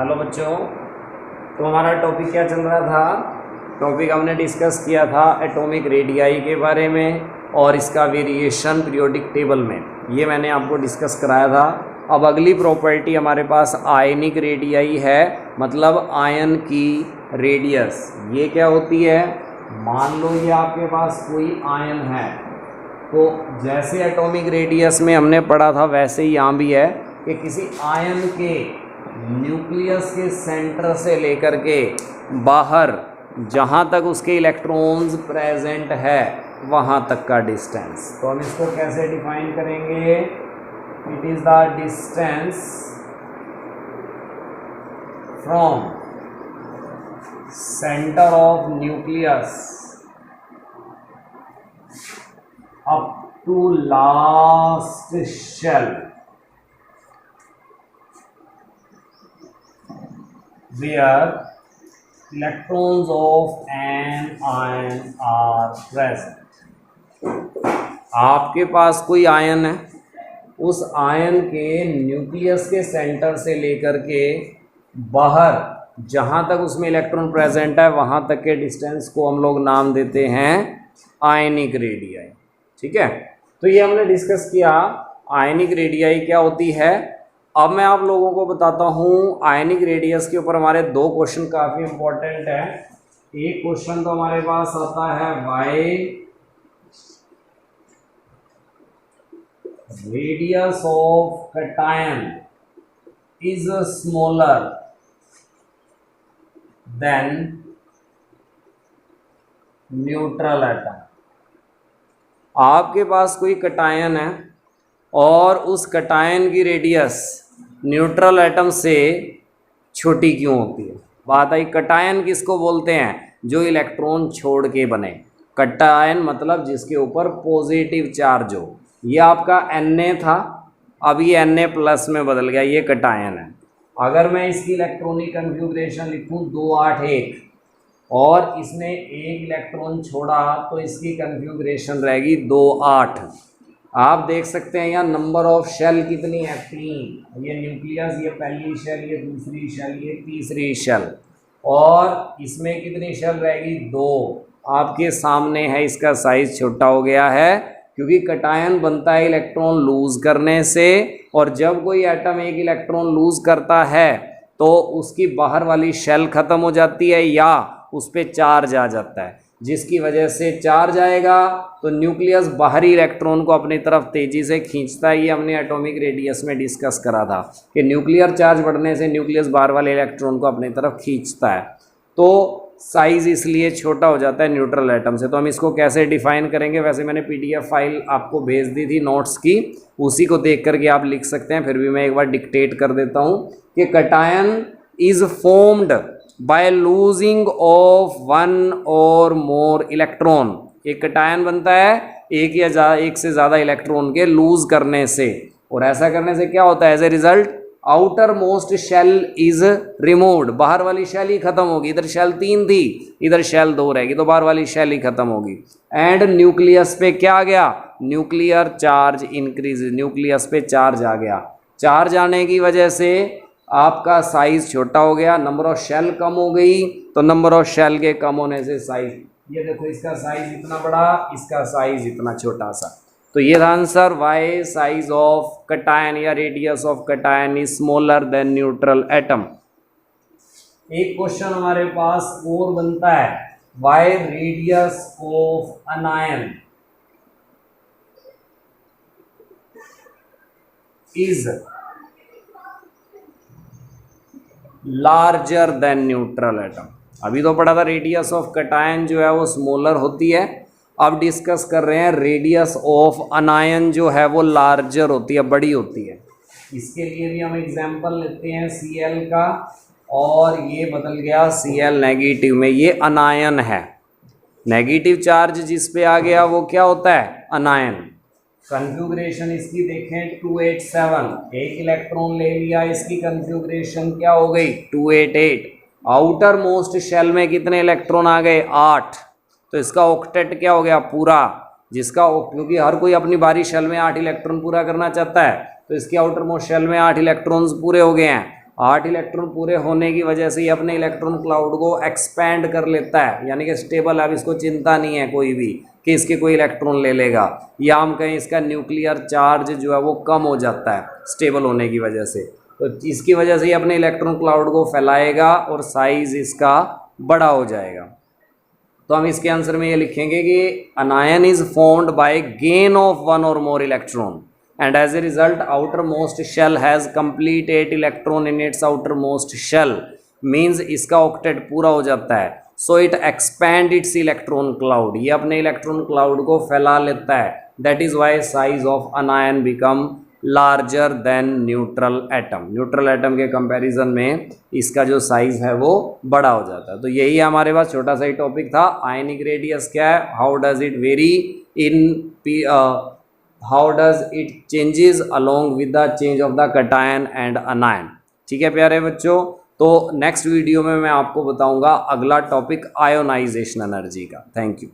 Hello बच्चों, तो हमारा टॉपिक क्या चल रहा था। टॉपिक हमने डिस्कस किया था एटॉमिक रेडियाई के बारे में और इसका वेरिएशन पीरियोडिक टेबल में, ये मैंने आपको डिस्कस कराया था। अब अगली प्रॉपर्टी हमारे पास आयनिक रेडियाई है, मतलब आयन की रेडियस। ये क्या होती है, मान लो ये आपके पास कोई आयन है, तो जैसे एटॉमिक रेडियस में हमने पढ़ा था वैसे ही यहाँ भी है कि किसी आयन के न्यूक्लियस के सेंटर से लेकर के बाहर जहाँ तक उसके इलेक्ट्रॉन्स प्रेजेंट है वहाँ तक का डिस्टेंस। तो हम इसको कैसे डिफाइन करेंगे, it is the distance from centre of nucleus up to last shell where electrons of an ion are present। आपके पास कोई आयन है, उस आयन के न्यूक्लियस के सेंटर से लेकर के बाहर जहाँ तक उसमें इलेक्ट्रॉन प्रेजेंट है वहाँ तक के डिस्टेंस को हम लोग नाम देते हैं आयनिक रेडियाई। ठीक है, तो ये हमने डिस्कस किया आयनिक रेडियाई क्या होती है। अब मैं आप लोगों को बताता हूँ आयनिक रेडियस के ऊपर हमारे दो क्वेश्चन काफ़ी इम्पोर्टेंट है। एक क्वेश्चन तो हमारे पास आता है why radius of cation is smaller than neutral atom. आपके पास कोई कैटायन है और उस कैटायन की रेडियस न्यूट्रल एटम से छोटी क्यों होती है। बात आई, कैटायन किसको बोलते हैं, जो इलेक्ट्रॉन छोड़ के बने। कैटायन मतलब जिसके ऊपर पॉजिटिव चार्ज हो। ये आपका Na था, अब ये Na प्लस में बदल गया, ये कैटायन है। अगर मैं इसकी इलेक्ट्रॉनिक कन्फिग्रेशन लिखूँ 281 और इसने एक इलेक्ट्रॉन छोड़ा तो इसकी कन्फिग्रेशन रहेगी 28। आप देख सकते हैं यहाँ नंबर ऑफ शेल कितनी है, 3। ये न्यूक्लियस, ये पहली शेल, ये दूसरी शेल, ये तीसरी शेल, और इसमें कितनी शेल रहेगी, 2। आपके सामने है, इसका साइज छोटा हो गया है क्योंकि कैटायन बनता है इलेक्ट्रॉन लूज करने से, और जब कोई एटम एक इलेक्ट्रॉन लूज करता है तो उसकी बाहर वाली शेल ख़त्म हो जाती है या उस पर चार्ज आ जाता है, जिसकी वजह से चार्ज आएगा तो न्यूक्लियस बाहरी इलेक्ट्रॉन को अपनी तरफ तेज़ी से खींचता है। ये हमने एटॉमिक रेडियस में डिस्कस करा था कि न्यूक्लियर चार्ज बढ़ने से न्यूक्लियस बाहर वाले इलेक्ट्रॉन को अपनी तरफ खींचता है, तो साइज़ इसलिए छोटा हो जाता है न्यूट्रल एटम से। तो हम इसको कैसे डिफाइन करेंगे, वैसे मैंने PDF फाइल आपको भेज दी थी नोट्स की, उसी को देख करके आप लिख सकते हैं, फिर भी मैं एक बार डिक्टेट कर देता हूँ कि cation is formed by losing of one और मोर इलेक्ट्रॉन। एक कैटायन बनता है एक से ज़्यादा इलेक्ट्रॉन के लूज करने से, और ऐसा करने से क्या होता है, as a result outermost shell is removed. बाहर वाली शेल ही खत्म होगी, इधर शेल 3 थी, इधर शेल 2 रहेगी, तो बाहर वाली शेल ही खत्म होगी। एंड न्यूक्लियस पे क्या आ गया, न्यूक्लियर चार्ज इंक्रीज, न्यूक्लियस पे चार्ज आ गया। चार्ज आने की वजह से आपका साइज छोटा हो गया, नंबर ऑफ शेल कम हो गई, तो नंबर ऑफ शेल के कम होने से साइज, ये देखो इसका साइज इतना बड़ा, इसका साइज इतना छोटा सा। तो ये था answer, why size of cation या radius of cation is smaller than neutral atom. एक क्वेश्चन हमारे पास और बनता है, why radius of anion is larger than neutral atom. अभी तो पढ़ा था रेडियस ऑफ कैटायन जो है वो स्मॉलर होती है, अब डिस्कस कर रहे हैं रेडियस ऑफ अनायन जो है वो लार्जर होती है, बड़ी होती है। इसके लिए भी हम एग्जांपल लेते हैं Cl का, और ये बदल गया Cl नेगेटिव में, ये अनायन है। नेगेटिव चार्ज जिस पे आ गया वो क्या होता है, अनायन। कन्फिग्रेशन इसकी देखें 287, एक इलेक्ट्रॉन ले लिया, इसकी कन्फिग्रेशन क्या हो गई 288। आउटर मोस्ट शेल में कितने इलेक्ट्रॉन आ गए 8, तो इसका ऑक्टेट क्या हो गया पूरा, जिसका क्योंकि हर कोई अपनी बारी शेल में 8 इलेक्ट्रॉन पूरा करना चाहता है, तो इसके आउटर मोस्ट शेल में 8 इलेक्ट्रॉन्स पूरे हो गए हैं। 8 इलेक्ट्रॉन पूरे होने की वजह से ये अपने इलेक्ट्रॉन क्लाउड को एक्सपैंड कर लेता है, यानी कि स्टेबल है, अब इसको चिंता नहीं है कोई भी कि इसके कोई इलेक्ट्रॉन ले लेगा, या हम कहें इसका न्यूक्लियर चार्ज जो है वो कम हो जाता है स्टेबल होने की वजह से। तो इसकी वजह से ये अपने इलेक्ट्रॉन क्लाउड को फैलाएगा और साइज इसका बड़ा हो जाएगा। तो हम इसके आंसर में ये लिखेंगे कि anion is formed by gain of one और more electron and as a result outermost shell has complete 8 electron in its outermost shell, means इसका ऑक्टेट पूरा हो जाता है। so it expand its electron cloud, ये अपने इलेक्ट्रॉन क्लाउड को फैला लेता है। that is why size of anion become larger than neutral atom, neutral atom के कंपैरिजन में इसका जो साइज है वो बड़ा हो जाता है। तो यही हमारे पास छोटा सा ही टॉपिक था। आयनिक रेडियस क्या है, how does it very in how does it changes along with the change of the cation and anion। ठीक है प्यारे बच्चों, तो नेक्स्ट वीडियो में मैं आपको बताऊंगा अगला टॉपिक आयोनाइजेशन एनर्जी का। Thank you.